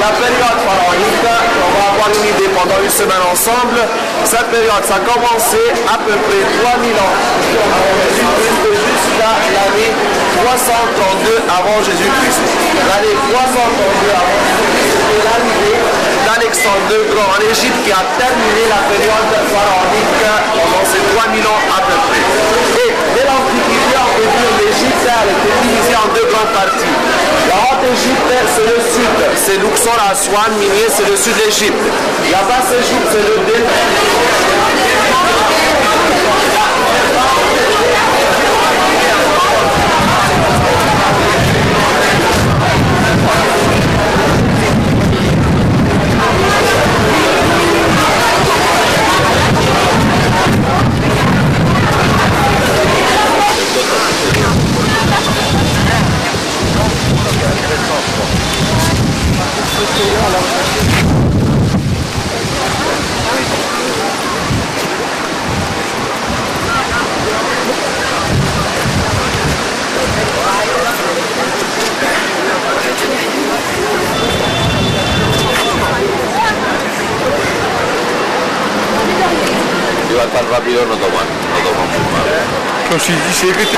la période pharaonique, on va avoir une idée pendant une semaine ensemble. Cette période, ça a commencé à peu près 3000 ans jusqu'à l'année 332 avant Jésus-Christ. L'année 332 avant Jésus-Christ, c'était l'arrivée d'Alexandre le Grand en Égypte qui a terminé la période pharaonique pendant ces 3000 ans à peu près. Et dès l'Antiquité, on peut dire l'Égypte a été divisée en deux grandes parties. La Haute-Égypte, c'est le sud, c'est Luxor, Aswan, Minier, c'est le sud de l'Égypte. La Basse-Égypte, c'est le delta. Iba tan rápido, no toman muy mal. No, si dice que te...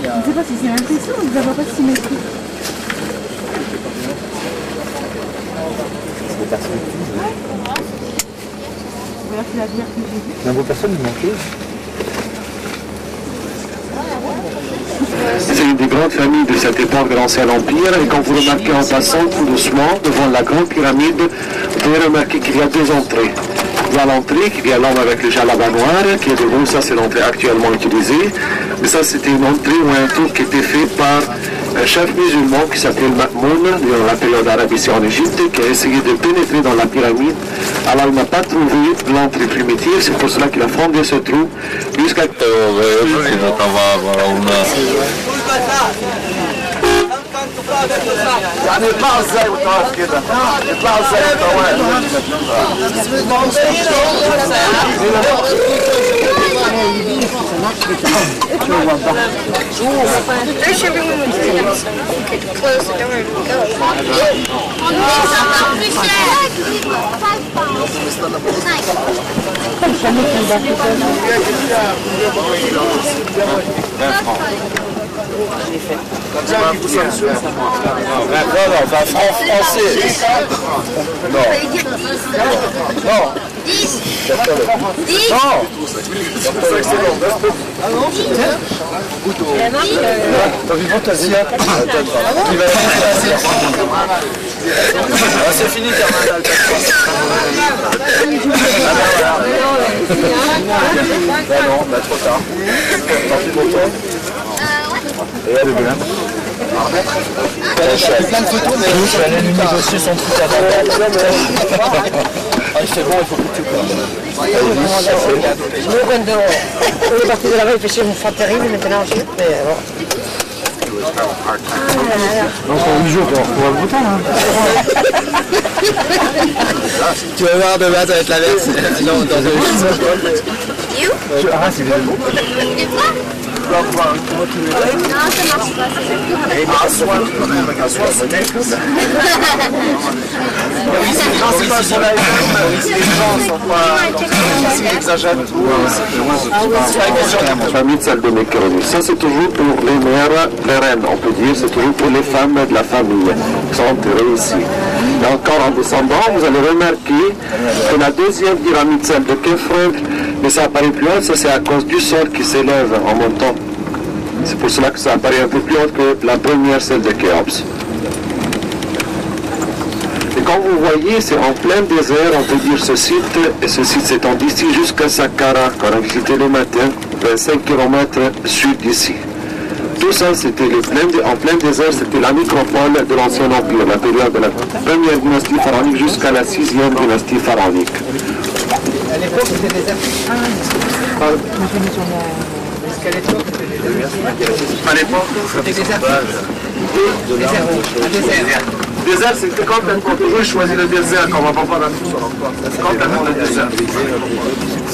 Je ne sais pas si c'est l'impression ou ça va pas de symétrie. Voilà, c'est la bière que j'ai vue. La personne il manquait. C'est une des grandes familles de cette époque de l'Ancien Empire, et quand vous remarquez en passant tout doucement devant la grande pyramide, vous pouvez remarquer qu'il y a deux entrées. Il y a l'entrée, qu'il y a l'homme avec le jalaba noir, qui est debout, ça c'est l'entrée actuellement utilisée, mais ça c'était une entrée ou un tour qui était fait par un chef musulman qui s'appelle Ma'moun, dans la période arabe ici en Égypte, qui a essayé de pénétrer dans la pyramide. Alors il n'a pas trouvé l'entrée primitive, c'est pour cela qu'il a fondé ce trou jusqu'à... يعني يطلعوا ازاي وتقف كده؟ يطلعوا ازاي Wish everyone would close the door and Non, pas français. Non. Non. 10. Non. C'est fini, Terminal. Non, trop tard. Tant pis pour toi. Et là, le blanc. Plein de photos, mais je suis allé lui négocier son truc à droite. Ah, il fait bon, il faut que tu cours. On est parti de là-bas, il fait chier une fois terrible, maintenant je mais bon. Donc en 8 jours, on va le beau temps, hein. Tu vas voir demain, ça va être l'inverse. Non, dans un film. Ah, c'est bien. Non, ça marche pas. Famille de salle de macaroni. Ça, c'est toujours pour les mères, les reines, on peut dire. C'est toujours pour les femmes de la famille qui sont enterrées ici. encore en descendant, vous allez remarquer que la deuxième pyramide, celle de Khéops, mais ça apparaît plus haut, ça c'est à cause du sol qui s'élève en montant. C'est pour cela que ça apparaît un peu plus haut que la première, celle de Khéops. Et quand vous voyez, c'est en plein désert, on peut dire ce site, et ce site s'étend d'ici jusqu'à Saqqara, qu'on a visité le matin, 25 km sud d'ici. Tout ça, c'était en plein désert, c'était la micropole de l'Ancien Empire, la période de la première dynastie pharaonique jusqu'à la 6e dynastie pharaonique. À l'époque, c'était des À l'époque, désert, c'était quand on toujours choisi le désert, quand on va pas faire la même quand on le désert.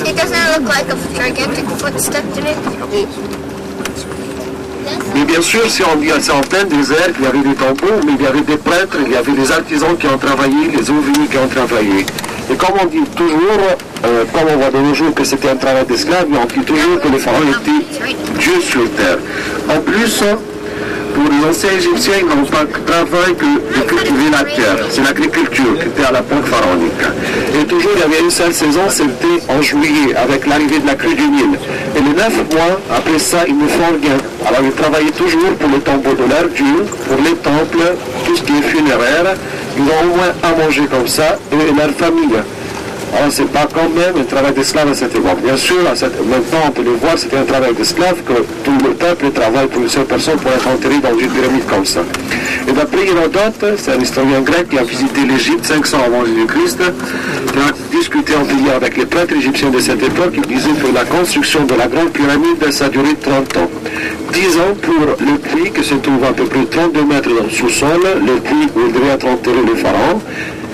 It doesn't look like a gigantic footstep to me. Mais bien sûr, si on dit c'est en plein désert, il y avait des tombeaux, mais il y avait des prêtres, il y avait des artisans qui ont travaillé, les ouvriers qui ont travaillé. Et comme on dit toujours, comme on voit de nos jours que c'était un travail d'esclave, on dit toujours que les pharaons étaient Dieu sur terre. En plus, pour les anciens Égyptiens, ils n'ont pas de travail que de cultiver la terre. C'est l'agriculture qui était à l'époque pharaonique. Et toujours, il y avait une seule saison, c'était en juillet, avec l'arrivée de la crue du Nil. Et les 9 mois, après ça, ils ne font rien. Alors, ils travaillaient toujours pour les tombeaux de leur Dieu, pour les temples, tout ce qui est funéraire. Ils ont au moins à manger comme ça, et leur famille. Alors, c'est pas quand même un travail d'esclave à cette époque. Bien sûr, maintenant, on peut le voir, c'était un travail d'esclave que tout le peuple travaille pour une seule personne pour être enterré dans une pyramide comme ça. Et d'après Hérodote, c'est un historien grec qui a visité l'Égypte 500 avant Jésus-Christ, qui a discuté en ligne avec les prêtres égyptiens de cette époque. Il disait que la construction de la grande pyramide, ça a duré 30 ans. 10 ans pour le puits, qui se trouve à peu près 32 mètres dans le sous-sol, le puits où il devait être enterré le pharaon,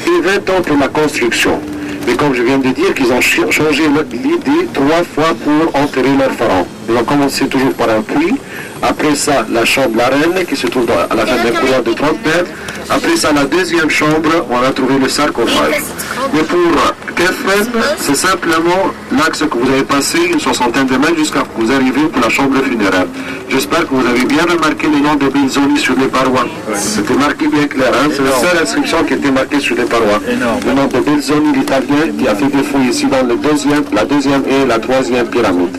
et 20 ans pour la construction. Mais comme je viens de dire, qu'ils ont changé l'idée 3 fois pour enterrer leur pharaon. Ils ont commencé toujours par un puits. Après ça, la chambre de la reine, qui se trouve à la fin d'un couloir de 30 mètres. Après ça, la deuxième chambre, où on a trouvé le sarcophage. Mais pour Khéops, c'est simplement l'axe que vous avez passé, une soixantaine de mètres, jusqu'à ce que vous arrivez pour la chambre funéraire. J'espère que vous avez bien remarqué les noms de Belzoni sur les parois. C'était marqué bien clair, hein? C'est la seule inscription qui était marquée sur les parois. Le nom de Belzoni, l'Italien, qui a fait des fouilles ici dans la deuxième et la troisième pyramide.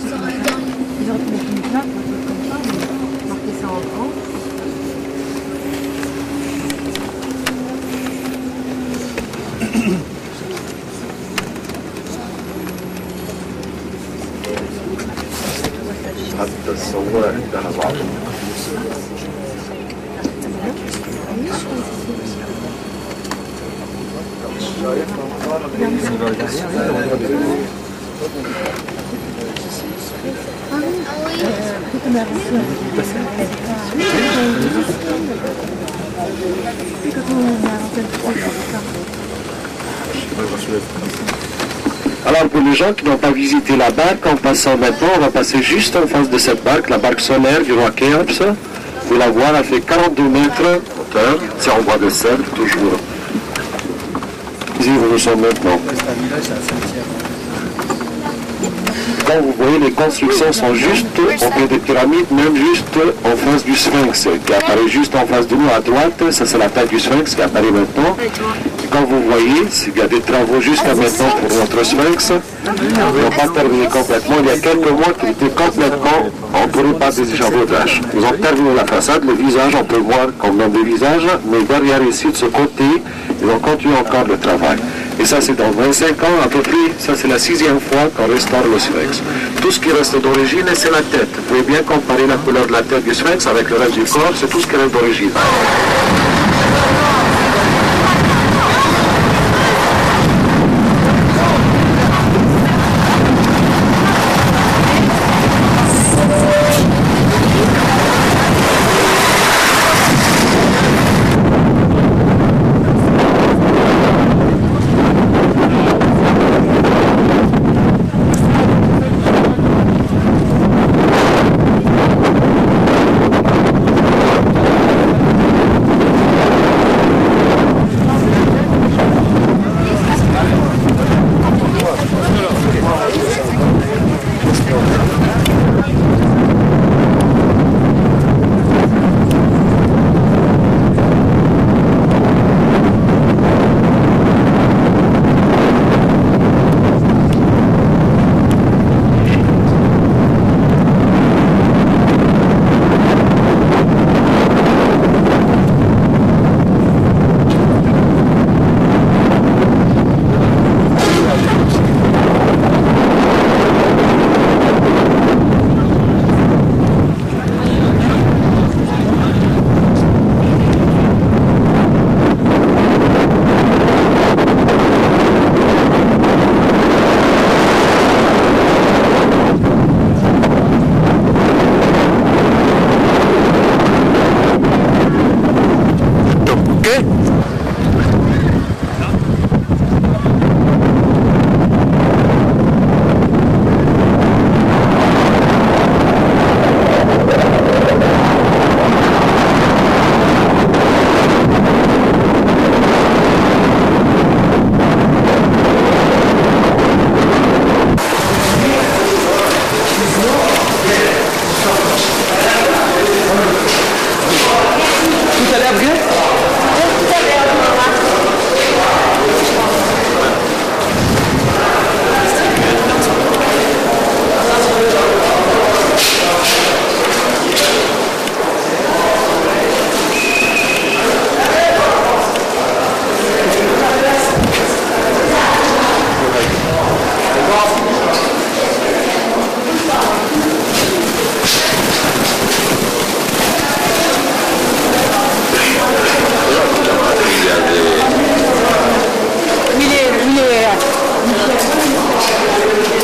Alors pour les gens qui n'ont pas visité la barque, en passant maintenant, on va passer juste en face de cette barque, la barque solaire du roi Khéops. Vous la voir, elle fait 42 mètres hauteur, c'est en bois de cèdre toujours. Ici où nous sommes maintenant. Quand vous voyez, les constructions sont juste au pied des pyramides, même juste en face du Sphinx, qui apparaît juste en face de nous à droite. Ça, c'est la tête du Sphinx qui apparaît maintenant. Et quand vous voyez, il y a des travaux jusqu'à maintenant pour notre Sphinx. Ils n'ont pas terminé complètement. Il y a quelques mois qu'il était complètement entouré par des échafaudages. Ils ont terminé la façade, le visage, on peut voir comme dans le visage, mais derrière ici, de ce côté, ils ont continué encore le travail. Et ça, c'est dans 25 ans à peu près, ça c'est la 6e fois qu'on restaure le Sphinx. Tout ce qui reste d'origine, c'est la tête. Vous pouvez bien comparer la couleur de la tête du Sphinx avec le reste du corps, c'est tout ce qui reste d'origine.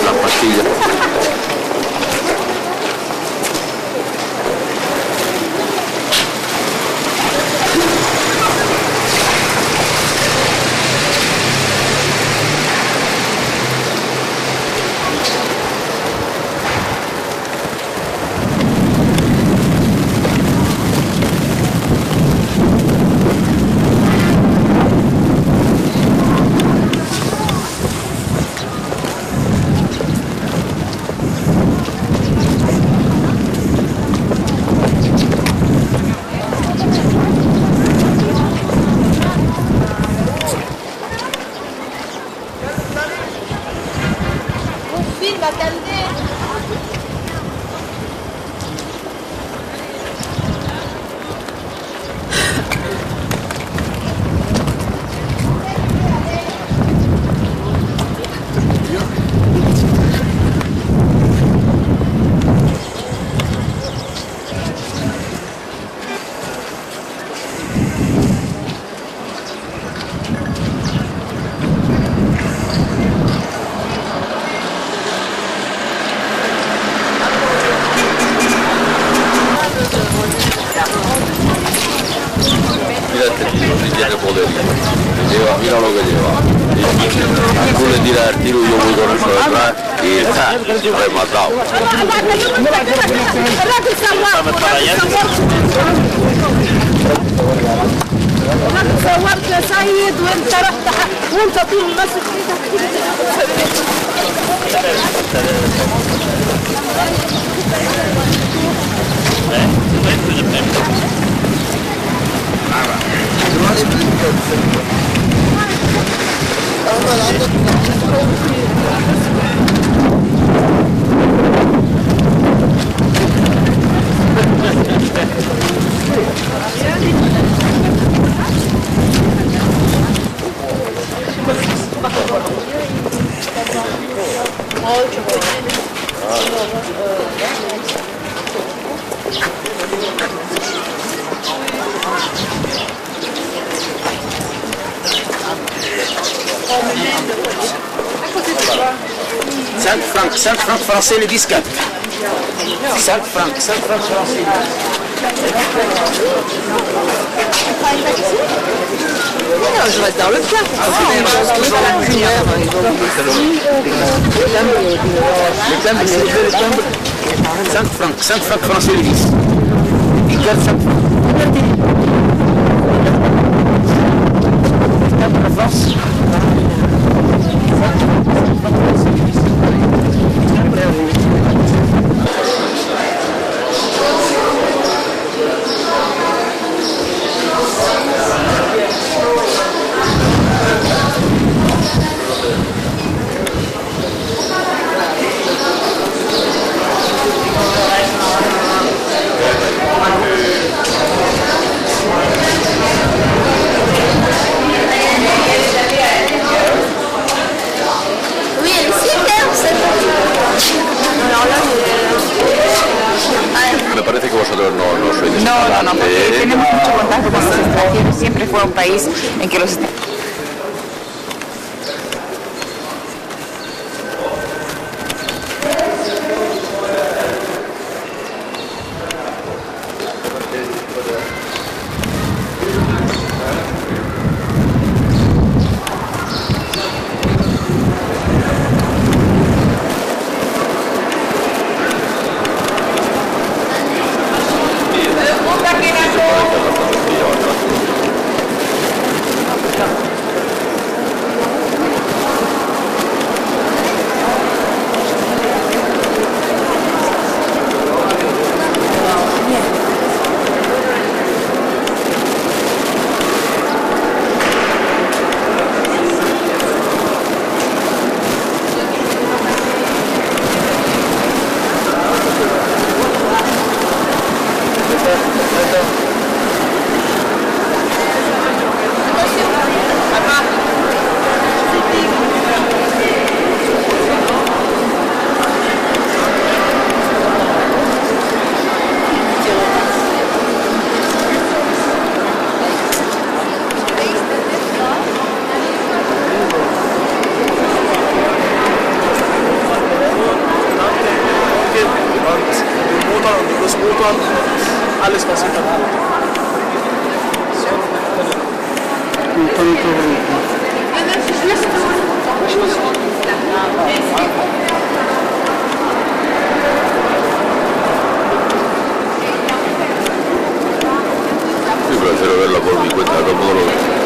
La pastiglia. Film à calmer. Tiene poderio, mira lo que lleva. Y tú le tiras el tiro y yo voy con eso detrás y está rematado. صورت يا سيد وانت رحت وانت طول الناس $5 français le disque. 5 francs français. Non, je reste dans le plat. Le 5 francs français le disque. Il garde 5 francs. Me parece que vosotros no sois de No, porque tenemos mucho contacto con los extranjeros. Siempre fue un país en que los extranjeros. quiero verlo por mi cuenta, todo lo que...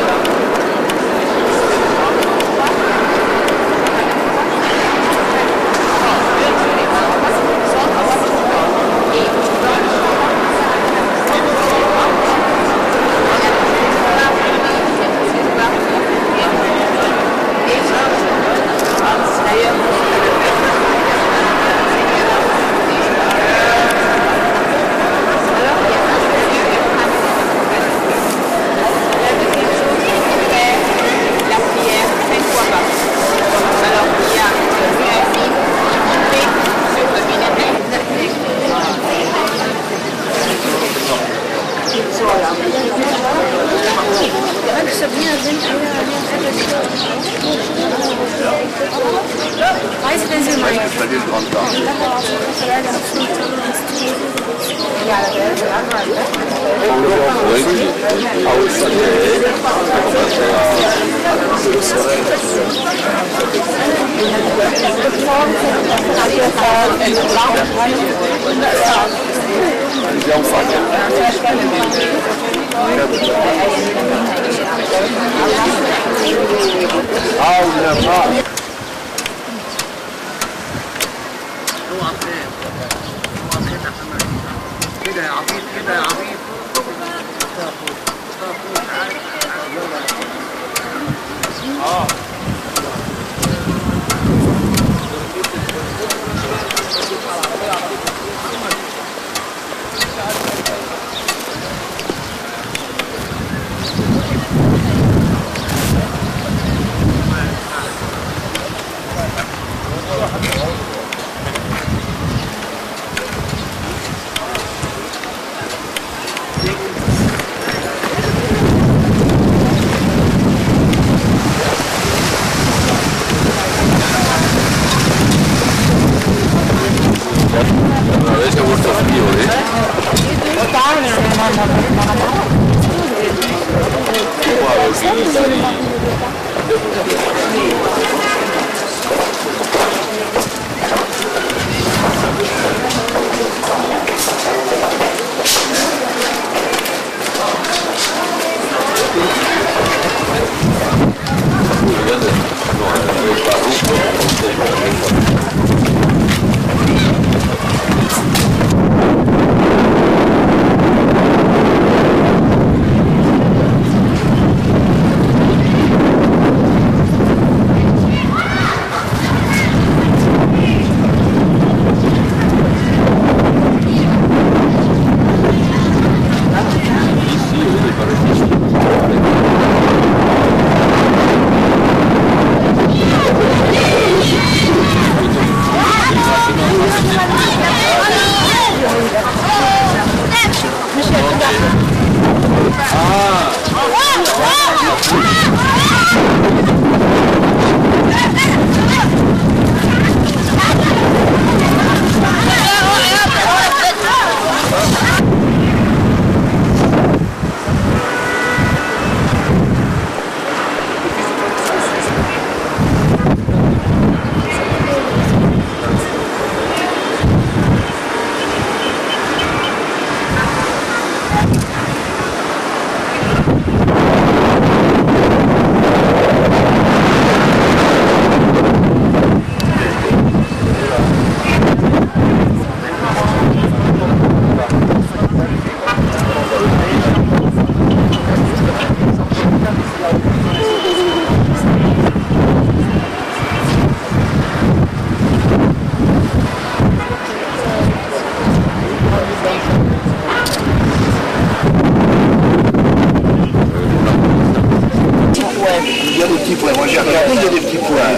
Moi j'ai regardé, il y a des petits points.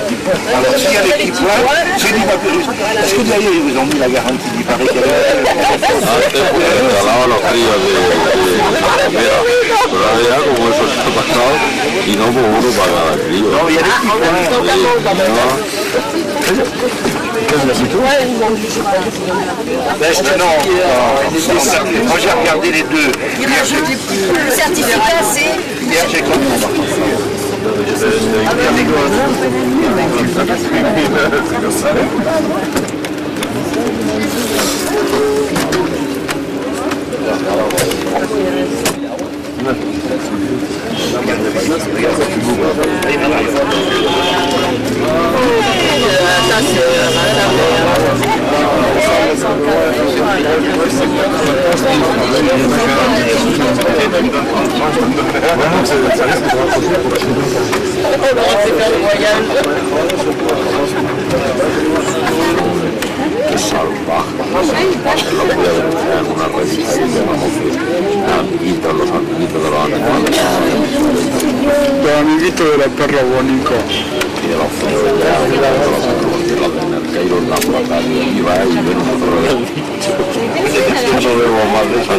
Alors s'il y a des petits points, c'est du papier. Est-ce que derrière ils vous ont mis la garantie du pari qu'il y avait? Antes pues regalaban los críos de la primera, pero ahora ya como eso está pasado y no pues uno paga el crío. Non, il y a des petits points. Moi j'ai regardé les deux. Le certificat c'est... Hier j'ai compris. ça risque de raccrocher pour que je Che salvaje, lo voy a ver en una revista que llamamos Amiguitos, los amiguitos de los animales. Los amiguitos de la perra bonita. Y de los feos ya, de los de Nerqueiros, la plata, y va y ven otro de no vemos más de esa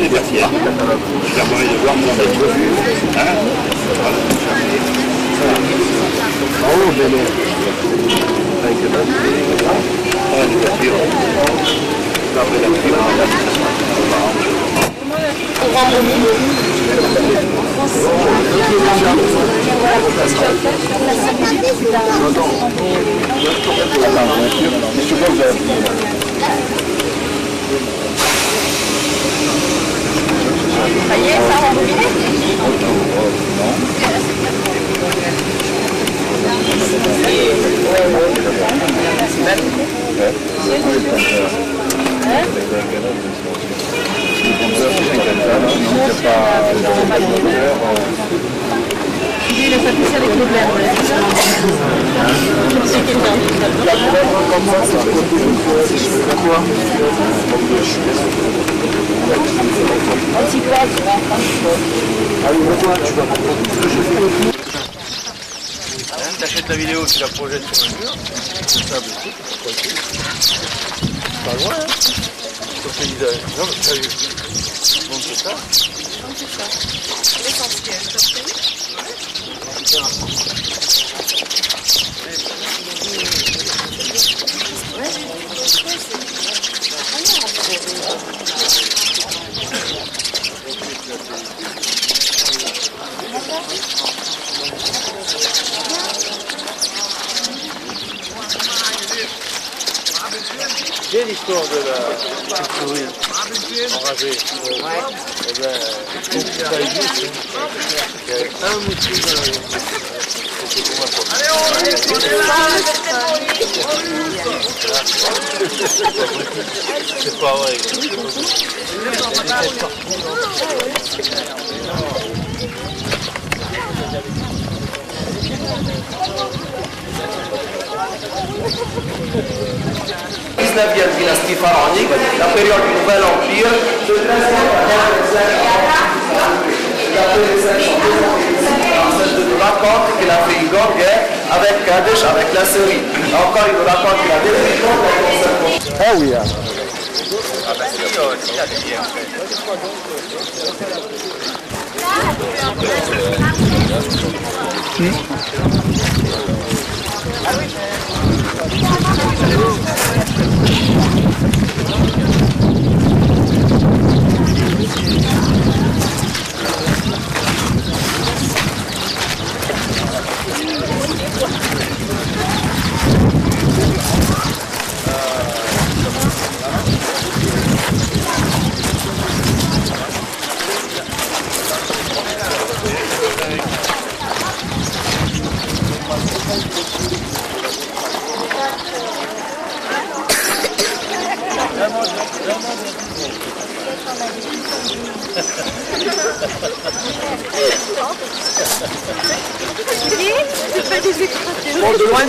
Il est satisfait avec les blagues. T'achètes la vidéo, tu la projettes sur le mur, c'est ça, pas loin, hein. Sauf que non, mais t'as vu. Donc c'est ça. Donc c'est ça. L'essentiel, t'as pris ? J'ai l'histoire de la souris enragée. Eh bien, ça existe. Il y a un motif dans la vie. C'est pas vrai. La 19e dynastie pharaonique, la période du Nouvel Empire, de 13e il nous raconte qu'il a fait une grande guerre avec Kadesh, avec la Syrie. Encore, il nous raconte qu'il a détruit contre les Ah oui, hein. Ah ben si, il a des guerres. Bon, de loin.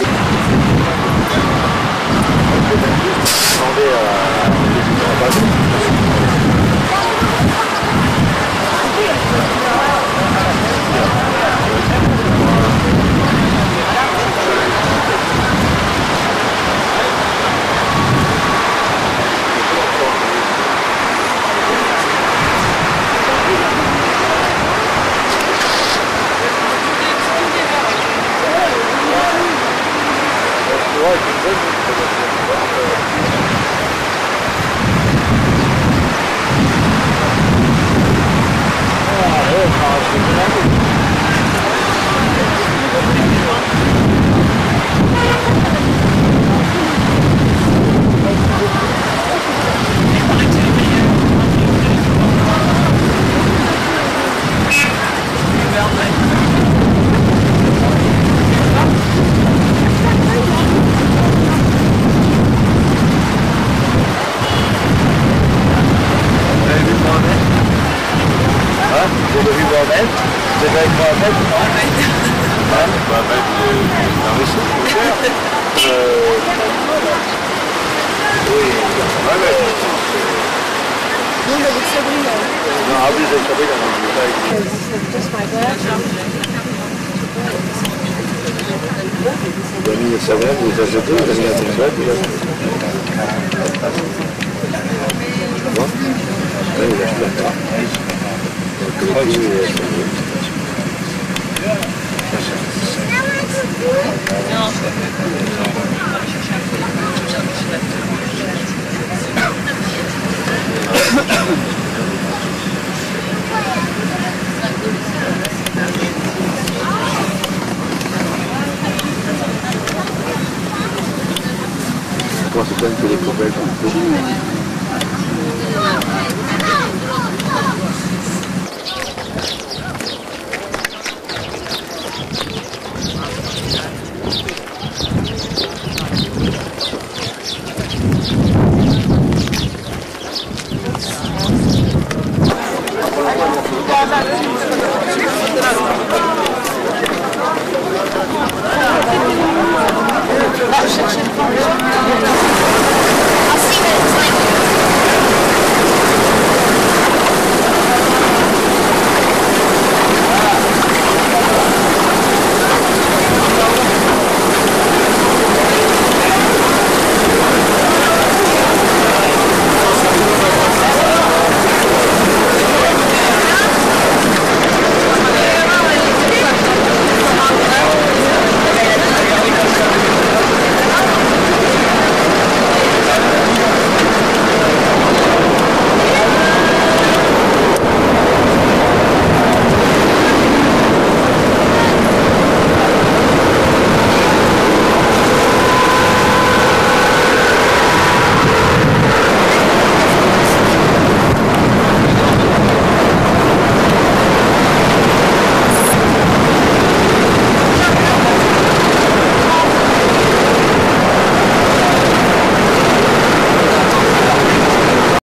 Vous avez vu Bordel ? C'est avec Mohamed. Mohamed, dans les sous. Oui, Mohamed. Non, avec Sabrina. Non, ah oui, avec Sabrina. Dani et Sabrina, vous les achetez, vous avez un téléphone, vous les achetez. Oui, vous achetez pas. Moi, c'est pas une télécommande.